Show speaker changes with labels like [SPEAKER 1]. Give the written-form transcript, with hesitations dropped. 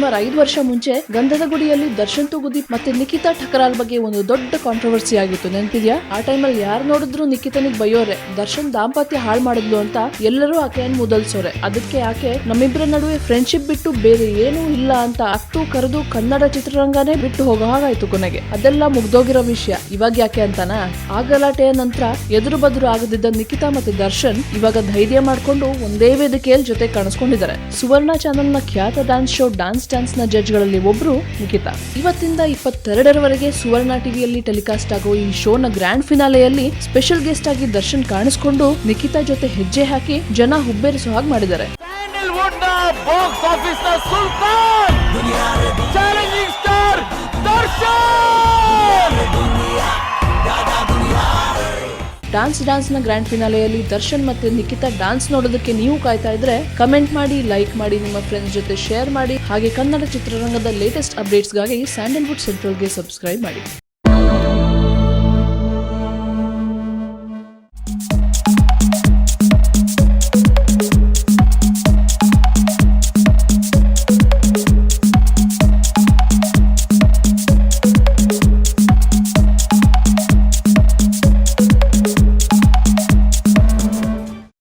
[SPEAKER 1] ಸುಮಾರು 5 ವರ್ಷ ಮುಂಚೆ ಗಂಧದ ಗುಡಿಯಲ್ಲಿ ದರ್ಶನ್ ತೂಗುದೀಪ್ ಮತ್ತೆ ನಿಖಿತಾ ಠಕರಾಲ್ ಬಗ್ಗೆ ಒಂದು ದೊಡ್ಡ ಕಾಂಟ್ರವರ್ಸಿ ಆಗಿತ್ತು, ನೆನಪಿದ್ಯಾ? ಆ ಟೈಮಲ್ಲಿ ಯಾರು ನೋಡಿದ್ರು ನಿಖಿತನಿಗೆ ಬೈಯೋರೆ, ದರ್ಶನ್ ದಾಂಪತ್ಯ ಹಾಳು ಮಾಡಿದ್ಲು ಅಂತ ಎಲ್ಲರೂ ಆಕೆಯನ್ನು ಮುದಲ್ಸೋರೆ. ಅದಕ್ಕೆ ಆಕೆ ನಮ್ಮಿಬ್ಬರ ನಡುವೆ ಫ್ರೆಂಡ್ಶಿಪ್ ಬಿಟ್ಟು ಬೇರೆ ಏನೂ ಇಲ್ಲ ಅಂತ ಅತ್ತು ಕರೆದು ಕನ್ನಡ ಚಿತ್ರರಂಗನೇ ಬಿಟ್ಟು ಹೋಗೋ ಹಾಗಾಯ್ತು. ಕೊನೆಗೆ ಅದೆಲ್ಲ ಮುಗ್ದೋಗಿರೋ ವಿಷಯ. ಇವಾಗ ಯಾಕೆ ಅಂತಾನ, ಆ ಗಲಾಟೆಯ ನಂತರ ಎದುರು ಬದುರು ಆಗದಿದ್ದ ನಿಖಿತಾ ಮತ್ತೆ ದರ್ಶನ್ ಇವಾಗ ಧೈರ್ಯ ಮಾಡ್ಕೊಂಡು ಒಂದೇ ವೇದಿಕೆಯಲ್ಲಿ ಜೊತೆ ಕಾಣಿಸ್ಕೊಂಡಿದ್ದಾರೆ. ಸುವರ್ಣ ಚಾನೆಲ್ ನ ಖ್ಯಾತ ಡ್ಯಾನ್ಸ್ ಶೋ ಡ್ಯಾನ್ಸ್ ನ ಜಡ್ಜ್ ಗಳಲ್ಲಿ ಒಬ್ರು ನಿಖಿತಾ. ಇವತ್ತಿಂದ 22ರವರೆಗೆ ಸುವರ್ಣ ಟಿವಿಯಲ್ಲಿ ಟೆಲಿಕಾಸ್ಟ್ ಆಗೋ ಈ ಶೋ ನ ಗ್ರ್ಯಾಂಡ್ ಫಿನಾಲೆಯಲ್ಲಿ ಸ್ಪೆಷಲ್ ಗೆಸ್ಟ್ ಆಗಿ ದರ್ಶನ್ ಕಾಣಿಸ್ಕೊಂಡು ನಿಖಿತಾ ಜೊತೆ ಹೆಜ್ಜೆ ಹಾಕಿ ಜನ ಹುಬ್ಬೇರಿಸೋ ಹಾಗೆ ಮಾಡಿದ್ದಾರೆ.
[SPEAKER 2] ಬಾಕ್ಸ್ ಆಫೀಸ್ ನ Sultan challenging star Darshan.
[SPEAKER 1] Dance ನ ಗ್ರ್ಯಾಂಡ್ ಫಿನಾಲೆಯಲ್ಲಿ ದರ್ಶನ್ ಮತ್ತೆ ನಿಖಿತಾ ಡ್ಯಾನ್ಸ್ ನೋಡೋದಕ್ಕೆ ನೀವು ಕಾಯ್ತಾ ಇದ್ರೆ ಕಮೆಂಟ್ ಮಾಡಿ, ಲೈಕ್ ಮಾಡಿ, ನಿಮ್ಮ ಫ್ರೆಂಡ್ಸ್ ಜೊತೆ ಶೇರ್ ಮಾಡಿ. ಹಾಗೆ ಕನ್ನಡ ಚಿತ್ರರಂಗದ ಲೇಟೆಸ್ಟ್ ಅಪ್ಡೇಟ್ಸ್ಗಾಗಿ ಸ್ಯಾಂಡಲ್ವುಡ್ ಸೆಂಟ್ರಲ್ಗೆ ಸಬ್ಸ್ಕ್ರೈಬ್ ಮಾಡಿ.